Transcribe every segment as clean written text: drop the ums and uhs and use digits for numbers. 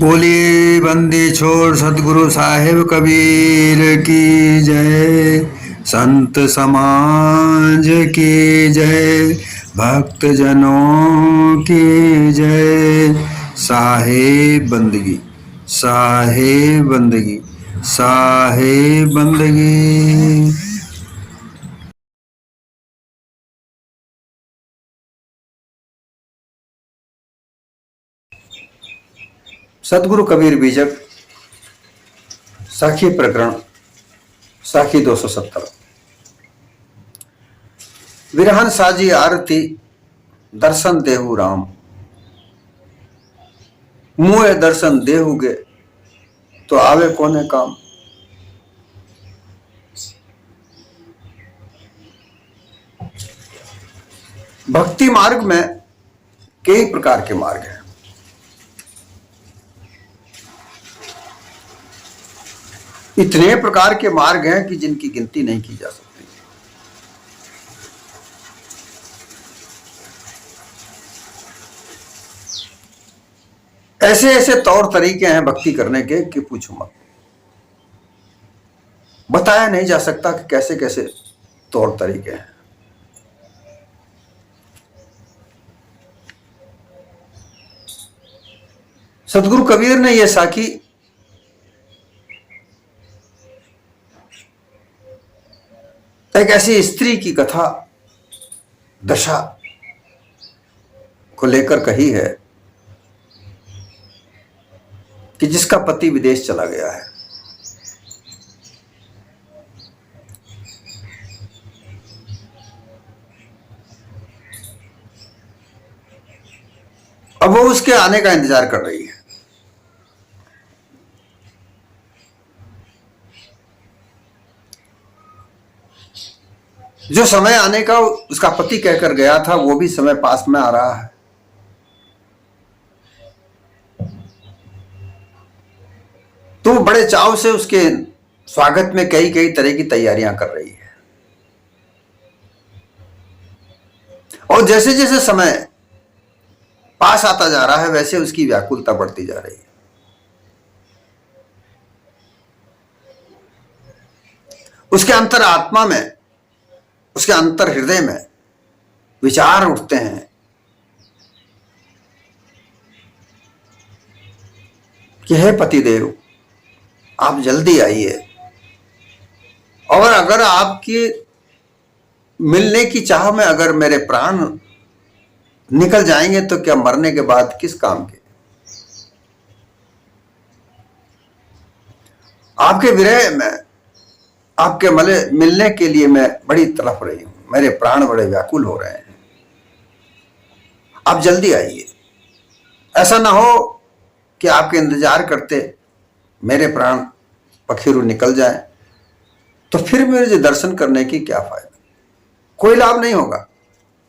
बोलिए बंदी छोड़ सतगुरु साहिब कबीर की जय। संत समाज की जय। भक्त जनों की जय। साहिब बंदगी, साहिब बंदगी, साहिब बंदगी। सतगुरु कबीर बीजक साखी प्रकरण साखी 270। विरहन साजी आरती दर्शन देहु राम। मुँह दर्शन देहुगे तो आवे कोने काम। भक्ति मार्ग में कई प्रकार के मार्ग हैं। इतने प्रकार के मार्ग हैं कि जिनकी गिनती नहीं की जा सकती। ऐसे ऐसे तौर तरीके हैं भक्ति करने के कि पूछो मत। बताया नहीं जा सकता कि कैसे कैसे तौर तरीके हैं। सतगुरु कबीर ने यह साखी एक ऐसी स्त्री की कथा दशा को लेकर कही है कि जिसका पति विदेश चला गया है। अब वो उसके आने का इंतजार कर रही है। जो समय आने का उसका पति कहकर गया था वो भी समय पास में आ रहा है। तो बड़े चाव से उसके स्वागत में कई कई तरह की तैयारियां कर रही है। और जैसे जैसे समय पास आता जा रहा है वैसे उसकी व्याकुलता बढ़ती जा रही है। उसके अंतर आत्मा में, उसके अंतर हृदय में विचार उठते हैं कि हे पतिदेव, आप जल्दी आइए। और अगर आपकी मिलने की चाह में अगर मेरे प्राण निकल जाएंगे तो क्या मरने के बाद किस काम के। आपके विरह में, आपके मिलने के लिए मैं बड़ी तड़प रही हूं। मेरे प्राण बड़े व्याकुल हो रहे हैं। आप जल्दी आइए। ऐसा ना हो कि आपके इंतजार करते मेरे प्राण पखेरु निकल जाए तो फिर मेरे दर्शन करने की क्या फायदा। कोई लाभ नहीं होगा।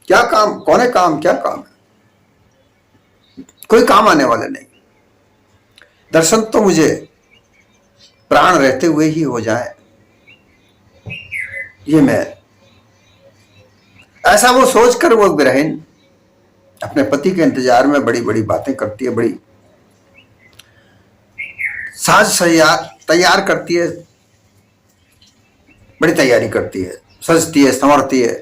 क्या काम, कौन है काम, क्या काम है, कोई काम आने वाले नहीं। दर्शन तो मुझे प्राण रहते हुए ही हो जाए, ये मैं। ऐसा वो सोचकर वो विरहीन अपने पति के इंतजार में बड़ी बड़ी बातें करती है, बड़ी साज तैयार करती है, बड़ी तैयारी करती है, सजती है, संवरती है।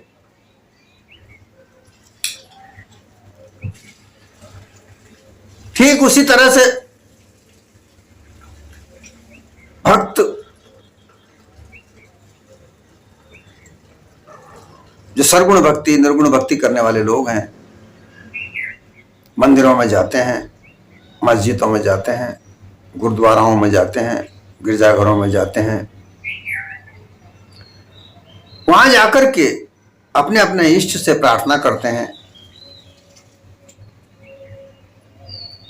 ठीक उसी तरह से भक्त जो सरगुण भक्ति, निर्गुण भक्ति करने वाले लोग हैं, मंदिरों में जाते हैं, मस्जिदों में जाते हैं, गुरुद्वाराओं में जाते हैं, गिरजाघरों में जाते हैं। वहां जाकर के अपने अपने इष्ट से प्रार्थना करते हैं।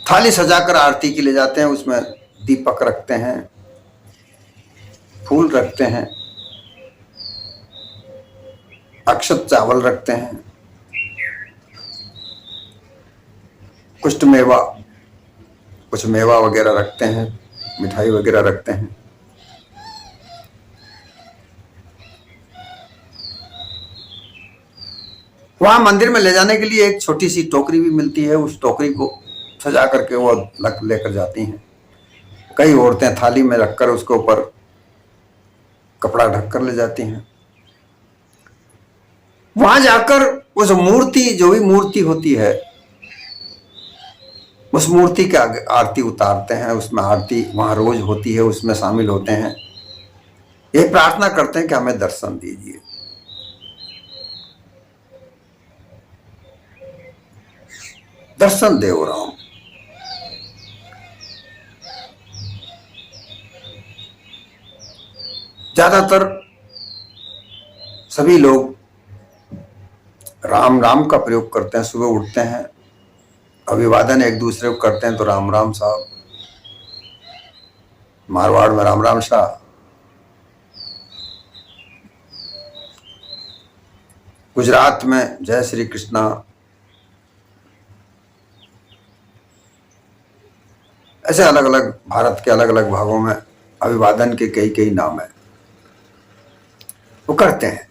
थाली सजाकर आरती के लिए जाते हैं, उसमें दीपक रखते हैं, फूल रखते हैं, अक्षत चावल रखते हैं, कुछ मेवा वगैरह रखते हैं, मिठाई वगैरह रखते हैं। वहां मंदिर में ले जाने के लिए एक छोटी सी टोकरी भी मिलती है। उस टोकरी को सजा करके वो लेकर जाती हैं। कई औरतें थाली में रखकर उसके ऊपर कपड़ा ढककर ले जाती हैं। वहां जाकर उस मूर्ति, जो भी मूर्ति होती है, उस मूर्ति के आगे आरती उतारते हैं। उसमें आरती वहां रोज होती है, उसमें शामिल होते हैं। ये प्रार्थना करते हैं कि हमें दर्शन दीजिए। दर्शन देव राम। ज्यादातर सभी लोग राम राम का प्रयोग करते हैं। सुबह उठते हैं, अभिवादन एक दूसरे को करते हैं तो राम राम साहब, मारवाड़ में राम राम शाह, गुजरात में जय श्री कृष्णा, ऐसे अलग अलग भारत के अलग अलग भागों में अभिवादन के कई कई नाम है, वो करते हैं।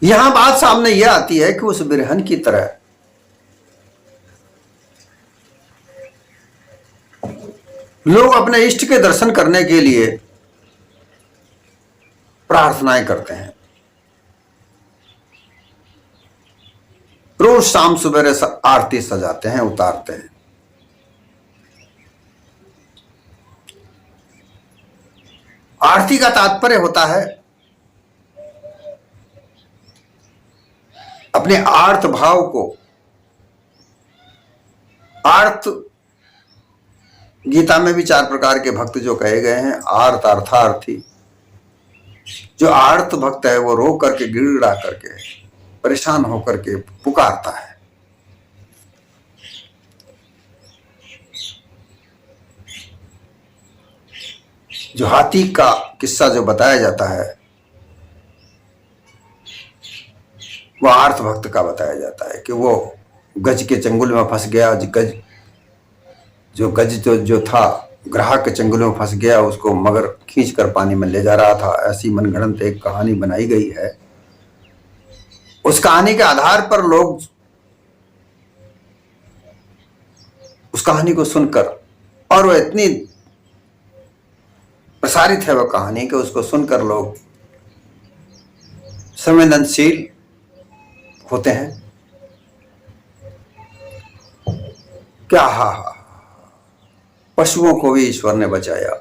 यहां बात सामने यह आती है कि उस बिरहन की तरह लोग अपने इष्ट के दर्शन करने के लिए प्रार्थनाएं करते हैं। रोज शाम सवेरे आरती सजाते हैं, उतारते हैं। आरती का तात्पर्य होता है अपने आर्त भाव को, आर्त गीता में भी 4 प्रकार के भक्त जो कहे गए हैं, आर्त, अर्थार्थी। जो आर्त भक्त है वो रो करके, गिड़गिड़ा करके, परेशान होकर के पुकारता है। जो हाथी का किस्सा जो बताया जाता है वो आर्त भक्त का बताया जाता है कि वो गज के चंगुल में फंस गया। गज जो था ग्राहक के चंगुल में फंस गया, उसको मगर खींचकर पानी में ले जा रहा था। ऐसी मनगढ़ंत एक कहानी बनाई गई है। उस कहानी के आधार पर लोग उस कहानी को सुनकर, और वो इतनी प्रसारित है वह कहानी कि उसको सुनकर लोग संवेदनशील होते हैं। क्या हा हा, पशुओं को भी ईश्वर ने बचाया।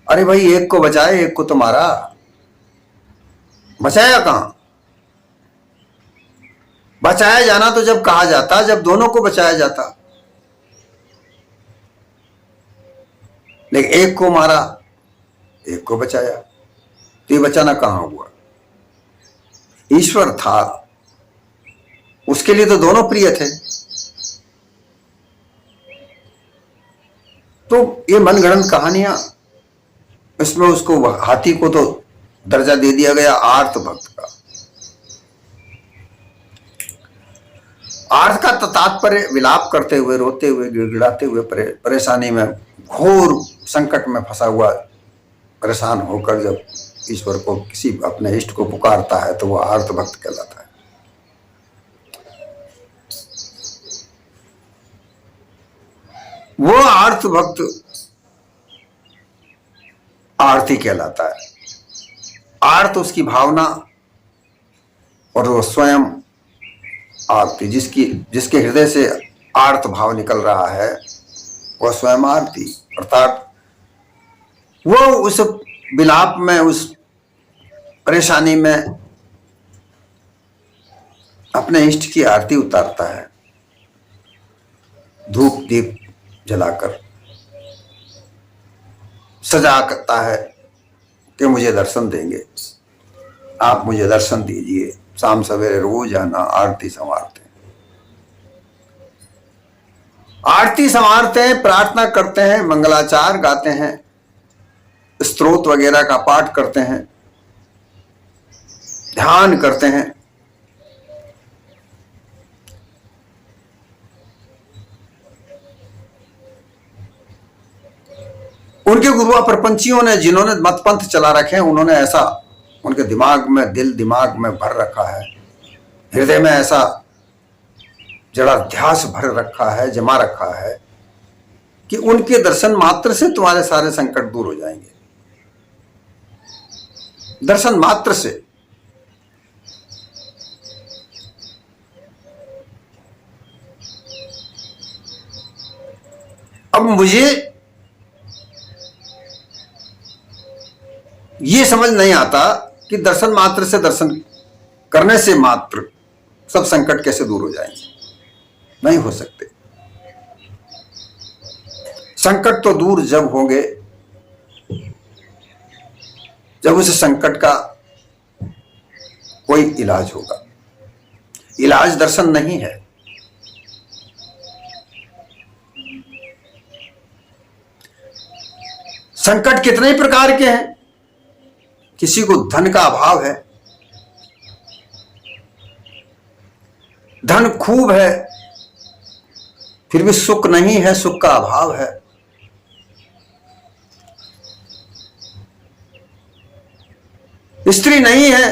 अरे भाई, एक को बचाए, एक को तो मारा। बचाया कहां? बचाया जाना तो जब कहा जाता, जब दोनों को बचाया जाता। लेकिन एक को मारा, एक को बचाया, तो ये बचाना कहां हुआ? ईश्वर था, उसके लिए तो दोनों प्रिय थे। तो ये मनगढ़ंत कहानियां, इसमें उसको हाथी को तो दर्जा दे दिया गया आर्त भक्त का। आर्त का तात्पर्य विलाप करते हुए, रोते हुए, गिड़गिड़ाते हुए, परेशानी में, घोर संकट में फंसा हुआ, परेशान होकर जब ईश्वर को, किसी अपने इष्ट को पुकारता है तो वह आर्त भक्त कहलाता है। वो आर्त भक्त आरती कहलाता है। आर्त उसकी भावना, और वो स्वयं आरती, जिसके हृदय से आर्त भाव निकल रहा है वह स्वयं आरती। अर्थात वो उस विलाप में, उस परेशानी में अपने इष्ट की आरती उतारता है, धूप दीप जलाकर सजा करता है कि मुझे दर्शन देंगे, आप मुझे दर्शन दीजिए। शाम सवेरे रोज आना, आरती संवारते हैं, आरती संवारते हैं, प्रार्थना करते हैं, मंगलाचार गाते हैं, स्तोत्र वगैरह का पाठ करते हैं, ध्यान करते हैं। उनके गुरुआ प्रपंचियों ने, जिन्होंने मतपंथ चला रखे हैं, उन्होंने ऐसा उनके दिमाग में, दिमाग में भर रखा है, हृदय में ऐसा जड़ाध्यास भर रखा है, जमा रखा है कि उनके दर्शन मात्र से तुम्हारे सारे संकट दूर हो जाएंगे। दर्शन मात्र से। अब मुझे ये समझ नहीं आता कि दर्शन मात्र से, दर्शन करने से मात्र सब संकट कैसे दूर हो जाएंगे। नहीं हो सकते। संकट तो दूर जब होंगे जब उस संकट का कोई इलाज होगा। इलाज दर्शन नहीं है। संकट कितने प्रकार के हैं। किसी को धन का अभाव है, धन खूब है फिर भी सुख नहीं है, सुख का अभाव है। स्त्री नहीं है,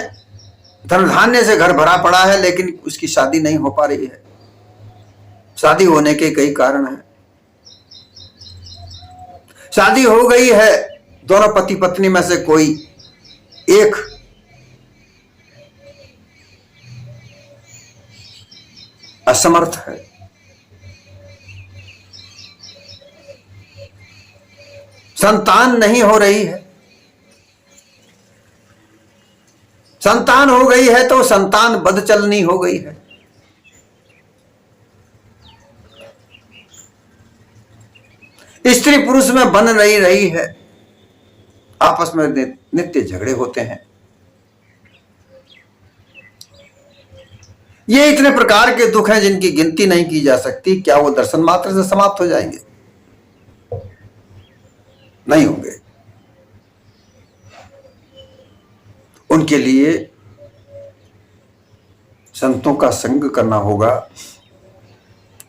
धन धान्य से घर भरा पड़ा है लेकिन उसकी शादी नहीं हो पा रही है। शादी होने के कई कारण हैं। शादी हो गई है, दोनों पति पत्नी में से कोई एक असमर्थ है। संतान नहीं हो रही है। संतान हो गई है तो संतान बदचलनी हो गई है। स्त्री पुरुष में बन नहीं रही है, आपस में नित्य झगड़े होते हैं। ये इतने प्रकार के दुख हैं जिनकी गिनती नहीं की जा सकती। क्या वो दर्शन मात्र से समाप्त हो जाएंगे? नहीं होंगे। उनके लिए संतों का संग करना होगा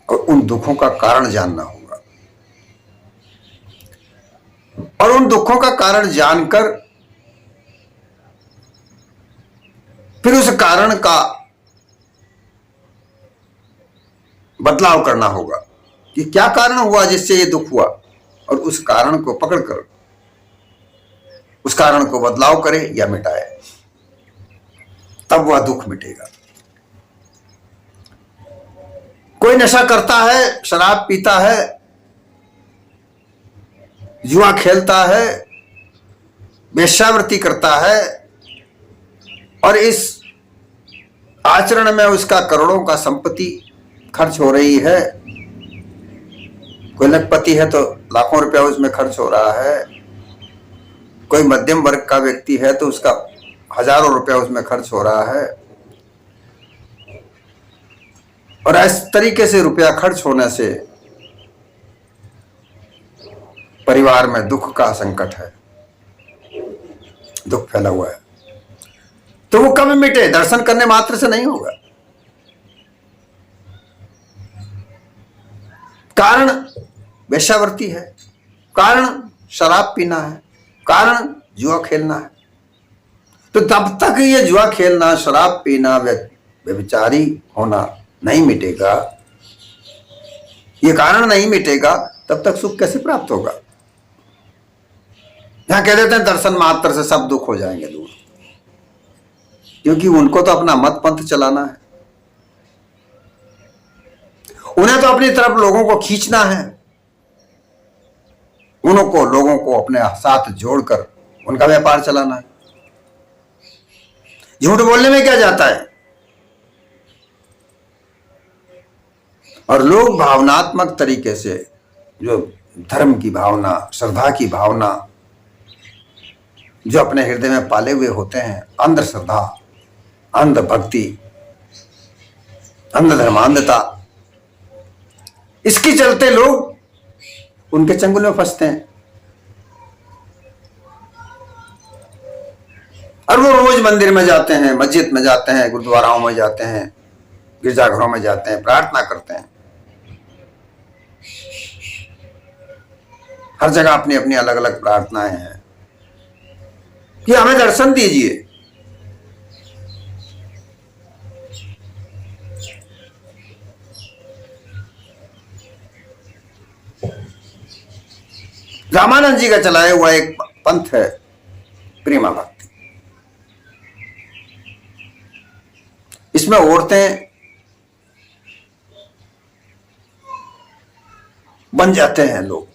और उन दुखों का कारण जानना होगा। और उन दुखों का कारण जानकर फिर उस कारण का बदलाव करना होगा कि क्या कारण हुआ जिससे ये दुख हुआ, और उस कारण को पकड़कर उस कारण को बदलाव करे या मिटाए, तब वह दुख मिटेगा। कोई नशा करता है, शराब पीता है, जुआ खेलता है, वेश्यावृत्ति करता है और इस आचरण में उसका करोड़ों का संपत्ति खर्च हो रही है। कोई लखपति है तो लाखों रुपया उसमें खर्च हो रहा है। कोई मध्यम वर्ग का व्यक्ति है तो उसका हजारों रुपया उसमें खर्च हो रहा है। और इस तरीके से रुपया खर्च होने से परिवार में दुख का संकट है, दुख फैला हुआ है। तो वो कब मिटे? दर्शन करने मात्र से नहीं होगा। कारण वेश्यावृत्ति है, कारण शराब पीना है, कारण जुआ खेलना है। तो तब तक ये जुआ खेलना, शराब पीना, व्यभिचारी होना नहीं मिटेगा, ये कारण नहीं मिटेगा, तब तक सुख कैसे प्राप्त होगा? यहां कह देते हैं दर्शन मात्र से सब दुख हो जाएंगे दूर, क्योंकि उनको तो अपना मत पंथ चलाना है। उन्हें तो अपनी तरफ लोगों को खींचना है, उनको लोगों को अपने साथ जोड़कर उनका व्यापार चलाना है। झूठ बोलने में क्या जाता है? और लोग भावनात्मक तरीके से, जो धर्म की भावना, श्रद्धा की भावना जो अपने हृदय में पाले हुए होते हैं, अंध श्रद्धा, अंध भक्ति, अंध धर्मांधता, इसके चलते लोग उनके चंगुल में फंसते हैं। और वो रोज मंदिर में जाते हैं, मस्जिद में जाते हैं, गुरुद्वाराओं में जाते हैं, गिरजाघरों में जाते हैं, प्रार्थना करते हैं। हर जगह अपनी अपनी अलग अलग प्रार्थनाएं हैं कि हमें दर्शन दीजिए। रामानंद जी का चलाया हुआ एक पंथ है प्रेमा भक्ति। इसमें औरतें बन जाते हैं, लोग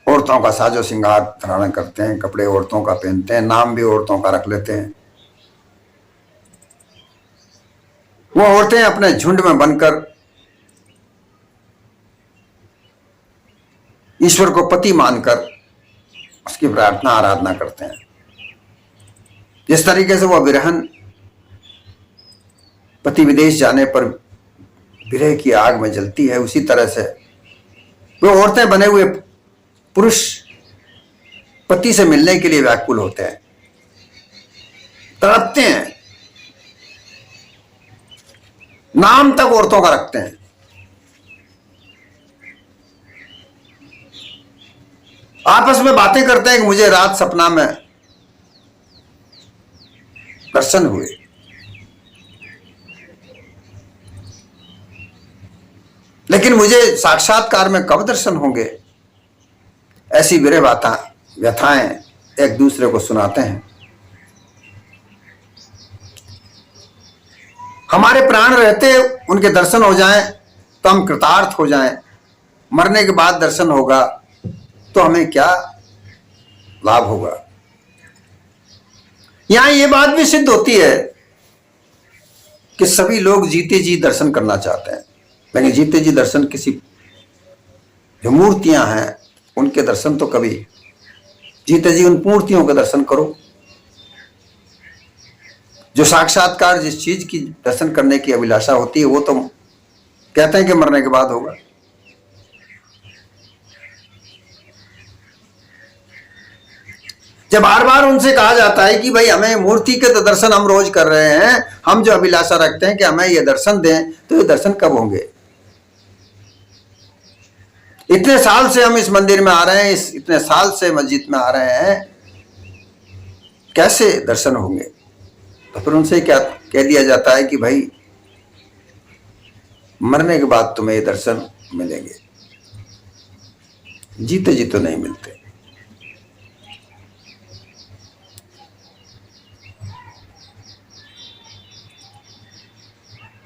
औरतों का साजो श्रृंगार धारण करते हैं, कपड़े औरतों का पहनते हैं, नाम भी औरतों का रख लेते हैं। वो औरतें अपने झुंड में बनकर ईश्वर को पति मानकर उसकी प्रार्थना आराधना करते हैं। जिस तरीके से वह विरहन पति विदेश जाने पर विरह की आग में जलती है, उसी तरह से वो औरतें बने हुए पुरुष पति से मिलने के लिए व्याकुल होते हैं, तड़पते हैं, नाम तक औरतों का रखते हैं। आपस में बातें करते हैं कि मुझे रात सपना में दर्शन हुए। लेकिन मुझे साक्षात्कार में कब दर्शन होंगे? ऐसी विरह व्यथाएं एक दूसरे को सुनाते हैं। हमारे प्राण रहते उनके दर्शन हो जाएं तो हम कृतार्थ हो जाएं, मरने के बाद दर्शन होगा तो हमें क्या लाभ होगा? यहां यह बात भी सिद्ध होती है कि सभी लोग जीते जी दर्शन करना चाहते हैं, लेकिन जीते जी दर्शन किसी जो मूर्तियां हैं उनके दर्शन तो कभी जीते जी उन मूर्तियों के दर्शन करो। जो साक्षात्कार जिस चीज की दर्शन करने की अभिलाषा होती है वो तो कहते हैं कि मरने के बाद होगा। जब बार बार उनसे कहा जाता है कि भाई हमें मूर्ति के तो दर्शन हम रोज कर रहे हैं, हम जो अभिलाषा रखते हैं कि हमें ये दर्शन दें, तो ये दर्शन कब होंगे? इतने साल से हम इस मंदिर में आ रहे हैं, इतने साल से मस्जिद में आ रहे हैं, कैसे दर्शन होंगे? तो फिर उनसे क्या कह दिया जाता है कि भाई मरने के बाद तुम्हें ये दर्शन मिलेंगे, जीते जी तो नहीं मिलते।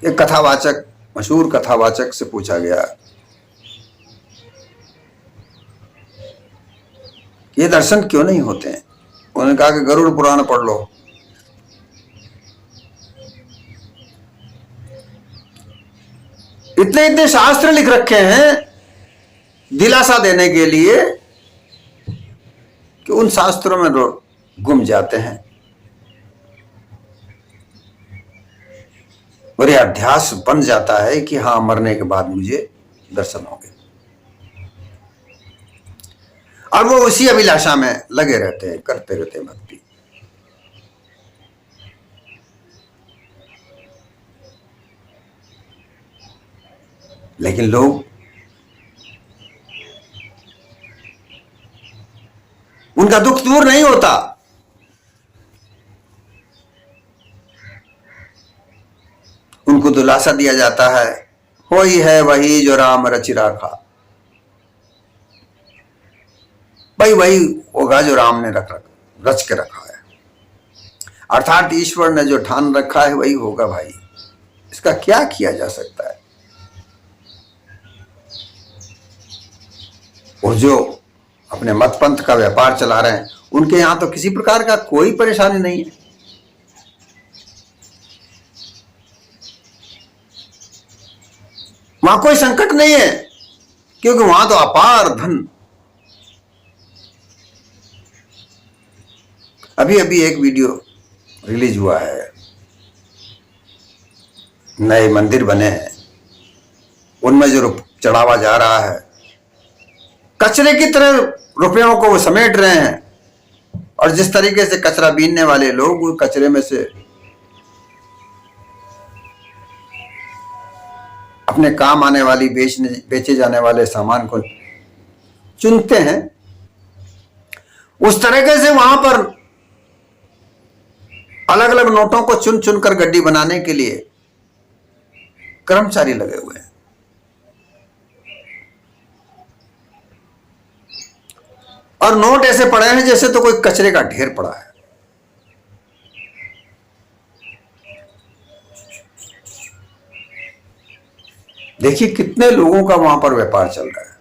एक कथावाचक, मशहूर कथावाचक से पूछा गया ये दर्शन क्यों नहीं होते हैं? उन्होंने कहा कि गरुड़ पुराण पढ़ लो। इतने इतने शास्त्र लिख रखे हैं दिलासा देने के लिए कि उन शास्त्रों में गुम जाते हैं और यह अध्यास बन जाता है कि हां मरने के बाद मुझे दर्शन होंगे, और वो उसी अभिलाषा में लगे रहते हैं, करते रहते हैं भक्ति। लेकिन लोग उनका दुख दूर नहीं होता। उनको दिलासा दिया जाता है, वही है वही जो राम रचि राखा, भाई वही होगा जो राम ने रच के रखा है, अर्थात ईश्वर ने जो ठान रखा है वही होगा भाई, इसका क्या किया जा सकता है? और जो अपने मत पंथ का व्यापार चला रहे हैं उनके यहां तो किसी प्रकार का कोई परेशानी नहीं है। वहां कोई संकट नहीं है, क्योंकि वहां तो अपार धन। अभी अभी एक वीडियो रिलीज हुआ है, नए मंदिर बने हैं, उनमें जो चढ़ावा जा रहा है कचरे की तरह रुपयों को वो समेट रहे हैं, और जिस तरीके से कचरा बीनने वाले लोग वो कचरे में से अपने काम आने वाली बेचे जाने वाले सामान को चुनते हैं, उस तरीके से वहां पर अलग अलग नोटों को चुन चुनकर गड्डी बनाने के लिए कर्मचारी लगे हुए हैं। और नोट ऐसे पड़े हैं जैसे तो कोई कचरे का ढेर पड़ा है। देखिए कितने लोगों का वहां पर व्यापार चल रहा है।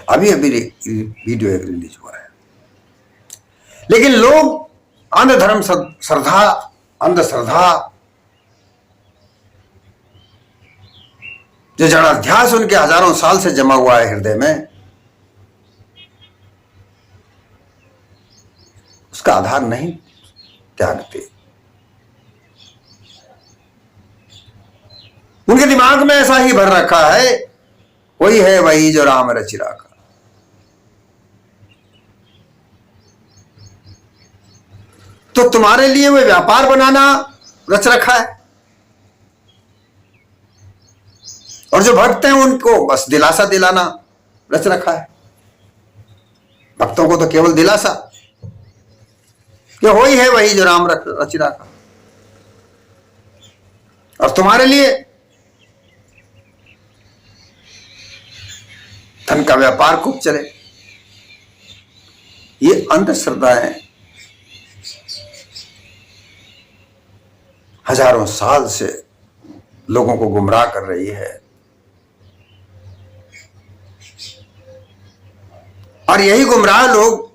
अभी अभी वीडियो एक रिलीज हुआ है। लेकिन लोग अंधधर्म श्रद्धा, अंधश्रद्धा, जो जड़ाध्यास उनके हजारों साल से जमा हुआ है हृदय में, उसका आधार नहीं त्यागते। उनके दिमाग में ऐसा ही भर रखा है, वही है वही जो राम रचि राखा। तो तुम्हारे लिए वो व्यापार बनाना रच रखा है, और जो भक्त हैं उनको बस दिलासा दिलाना रच रखा है। भक्तों को तो केवल दिलासा कि वही है वही जो राम रचि राखा। और तुम्हारे लिए धन का व्यापार खूब चले। ये अंधश्रद्धाएं हजारों साल से लोगों को गुमराह कर रही है। और यही गुमराह लोग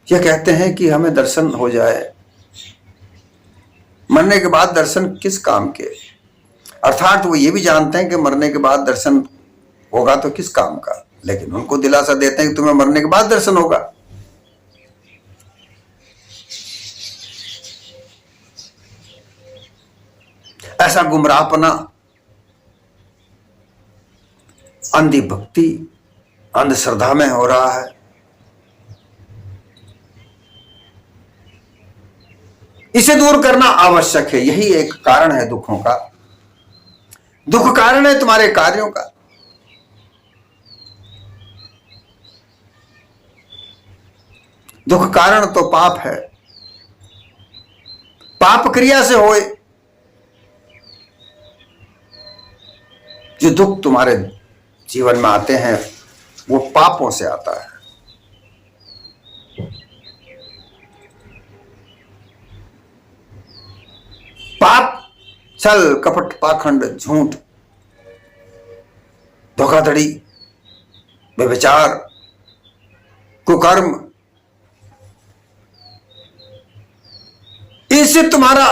ये कहते हैं कि हमें दर्शन हो जाए, मरने के बाद दर्शन किस काम के। अर्थात वो ये भी जानते हैं कि मरने के बाद दर्शन होगा तो किस काम का, लेकिन उनको दिलासा देते हैं कि तुम्हें मरने के बाद दर्शन होगा। ऐसा गुमराहपना, अंधी भक्ति, अंधश्रद्धा में हो रहा है। इसे दूर करना आवश्यक है। यही एक कारण है दुखों का। दुख कारण है तुम्हारे कार्यों का। दुख कारण तो पाप है। पाप क्रिया से होए जो दुख तुम्हारे जीवन में आते हैं वो पापों से आता है। पाप छल कपट पाखंड झूठ धोखाधड़ी व्यभिचार कुकर्म, इनसे तुम्हारा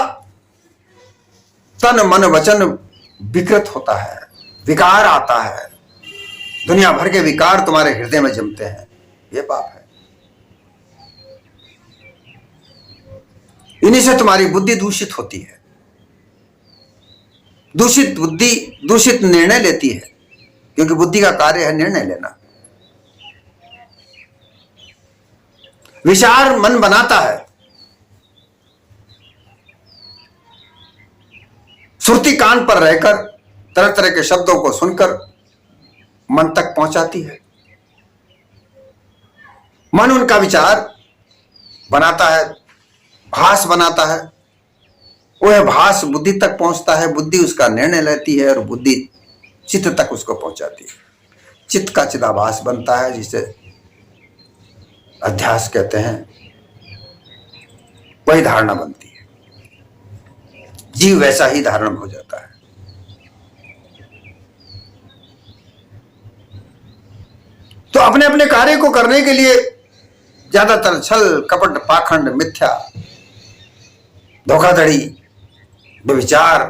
तन मन वचन विकृत होता है, विकार आता है। दुनिया भर के विकार तुम्हारे हृदय में जमते हैं। ये पाप है। इन्हीं से तुम्हारी बुद्धि दूषित होती है। दूषित बुद्धि दूषित निर्णय लेती है, क्योंकि बुद्धि का कार्य है निर्णय लेना। विचार मन बनाता है। सुरती कान पर रहकर तरह तरह के शब्दों को सुनकर मन तक पहुंचाती है। मन उनका विचार बनाता है, भास बनाता है। वह भास बुद्धि तक पहुंचता है, बुद्धि उसका निर्णय लेती है और बुद्धि चित्त तक उसको पहुंचाती है। चित्त का चिदाभास बनता है, जिसे अध्यास कहते हैं। वही धारणा बनती है। जीव वैसा ही धारण हो जाता है। तो अपने अपने कार्य को करने के लिए ज्यादातर छल कपट पाखंड मिथ्या धोखाधड़ी व्यभिचार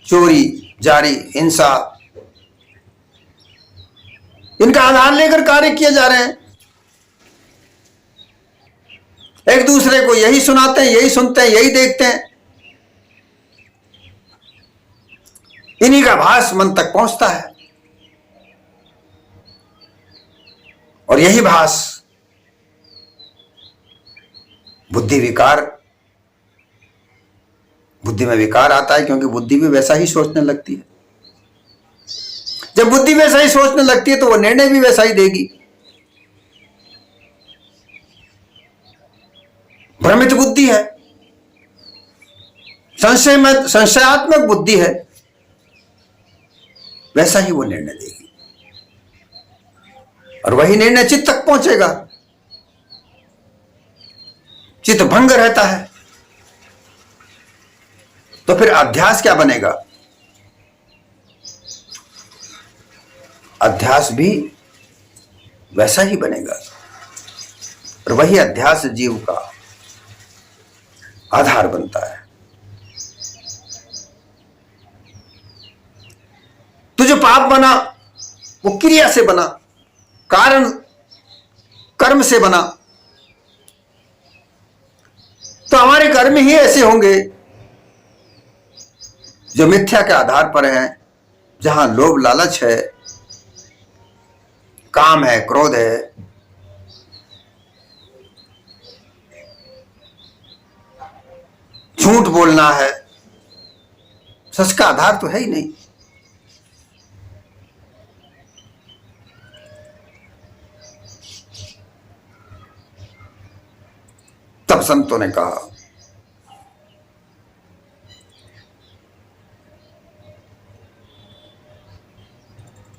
चोरी जारी हिंसा, इनका आधार लेकर कार्य किए जा रहे हैं। एक दूसरे को यही सुनाते हैं, यही सुनते हैं, यही देखते हैं। इन्हीं का भास मन तक पहुंचता है और यही भास बुद्धि में विकार आता है, क्योंकि बुद्धि भी वैसा ही सोचने लगती है। जब बुद्धि वैसा ही सोचने लगती है तो वो निर्णय भी वैसा ही देगी। भ्रमित बुद्धि है, संशयात्मक बुद्धि है, वैसा ही वो निर्णय देगी। और वही निर्णय चित्त तक पहुंचेगा। चित्त भंग रहता है तो फिर अध्यास क्या बनेगा? अध्यास भी वैसा ही बनेगा और वही अध्यास जीव का आधार बनता है। तो जो पाप बना वो क्रिया से बना, कारण कर्म से बना। तो हमारे कर्म ही ऐसे होंगे जो मिथ्या के आधार पर हैं, जहां लोभ लालच है, काम है, क्रोध है, झूठ बोलना है। सच का आधार तो है ही नहीं। तब संतों ने कहा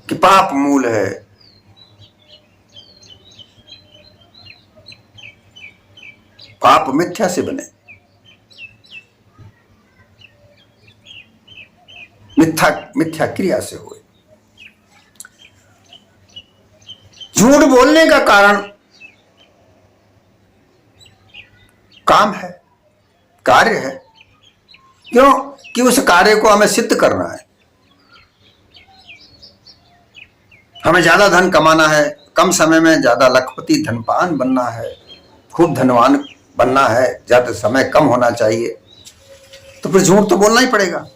कि पाप मूल है, पाप मिथ्या से बने, मिथ्या क्रिया से हुए। झूठ बोलने का कारण काम है, कार्य है। क्यों? कि उस कार्य को हमें सिद्ध करना है, हमें ज्यादा धन कमाना है, कम समय में ज्यादा लखपति धनपान बनना है, खूब धनवान बनना है, ज्यादा समय कम होना चाहिए। तो फिर झूठ तो बोलना ही पड़ेगा।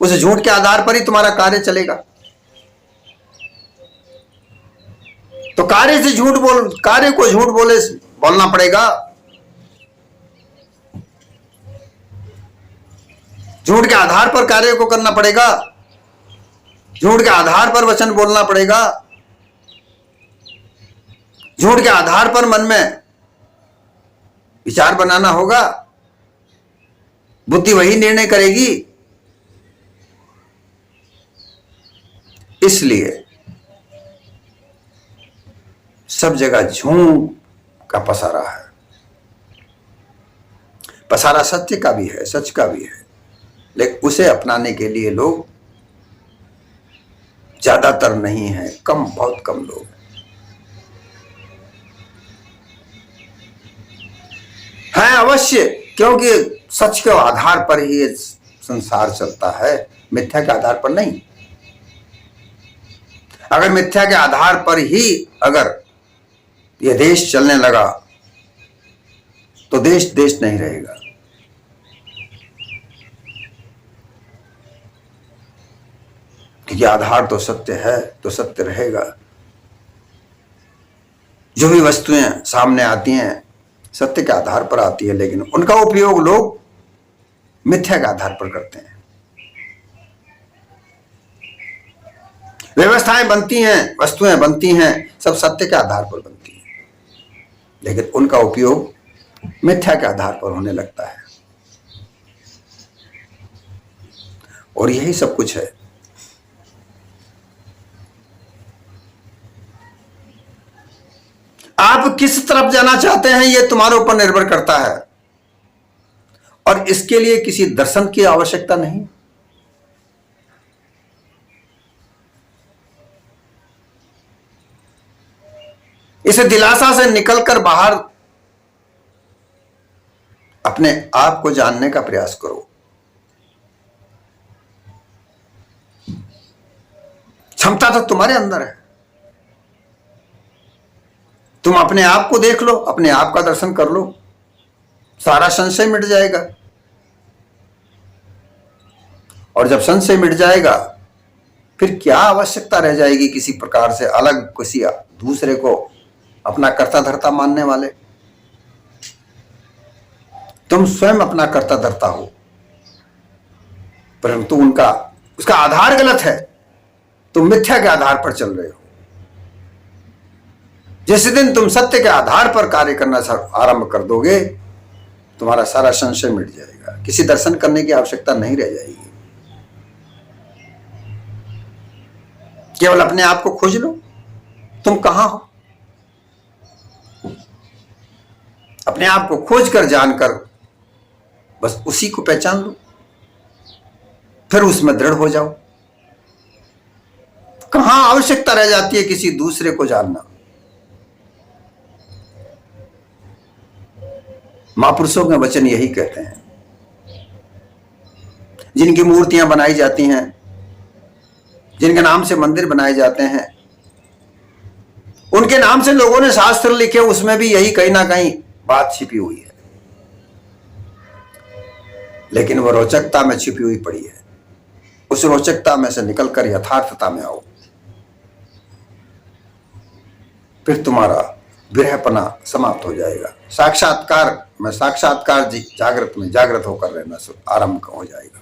उस झूठ के आधार पर ही तुम्हारा कार्य चलेगा। तो कार्य को झूठ बोलना पड़ेगा। झूठ के आधार पर कार्य को करना पड़ेगा, झूठ के आधार पर वचन बोलना पड़ेगा, झूठ के आधार पर मन में विचार बनाना होगा। बुद्धि वही निर्णय करेगी। इसलिए सब जगह झूठ का पसारा है। पसारा सत्य का भी है, सच का भी है, लेकिन उसे अपनाने के लिए लोग ज्यादातर नहीं है, बहुत कम लोग हैं अवश्य, क्योंकि सच के आधार पर ही ये संसार चलता है, मिथ्या के आधार पर नहीं। अगर मिथ्या के आधार पर ही अगर ये देश चलने लगा तो देश नहीं रहेगा। क्योंकि आधार तो सत्य है, तो सत्य रहेगा। जो भी वस्तुएं सामने आती हैं सत्य के आधार पर आती है, लेकिन उनका उपयोग लोग मिथ्या के आधार पर करते हैं। व्यवस्थाएं बनती हैं, वस्तुएं बनती हैं, सब सत्य के आधार पर बनती हैं, लेकिन उनका उपयोग मिथ्या के आधार पर होने लगता है। और यही सब कुछ है। आप किस तरफ जाना चाहते हैं यह तुम्हारे ऊपर निर्भर करता है, और इसके लिए किसी दर्शन की आवश्यकता नहीं। इस दिलासा से निकलकर बाहर अपने आप को जानने का प्रयास करो। क्षमता तो तुम्हारे अंदर है। तुम अपने आप को देख लो, अपने आप का दर्शन कर लो, सारा संशय मिट जाएगा। और जब संशय मिट जाएगा फिर क्या आवश्यकता रह जाएगी किसी प्रकार से अलग किसी दूसरे को अपना कर्ता धर्ता मानने वाले। तुम स्वयं अपना कर्ता धर्ता हो, परंतु उसका आधार गलत है। तुम मिथ्या के आधार पर चल रहे हो। जिस दिन तुम सत्य के आधार पर कार्य करना आरंभ कर दोगे, तुम्हारा सारा संशय मिट जाएगा। किसी दर्शन करने की आवश्यकता नहीं रह जाएगी। केवल अपने आप को खोज लो, तुम कहां हो। अपने आप को खोज कर जानकर बस उसी को पहचान लो, फिर उसमें दृढ़ हो जाओ। कहां आवश्यकता रह जाती है किसी दूसरे को जानना। महापुरुषों के वचन यही कहते हैं। जिनकी मूर्तियां बनाई जाती हैं, जिनके नाम से मंदिर बनाए जाते हैं, उनके नाम से लोगों ने शास्त्र लिखे, उसमें भी यही कहीं ना कहीं बात छिपी हुई है, लेकिन वह रोचकता में छिपी हुई पड़ी है। उस रोचकता में से निकलकर यथार्थता में आओ, फिर तुम्हारा विरहपना समाप्त हो जाएगा। साक्षात्कार में साक्षात्कार, जागृत में जागृत होकर रहना आरंभ हो जाएगा।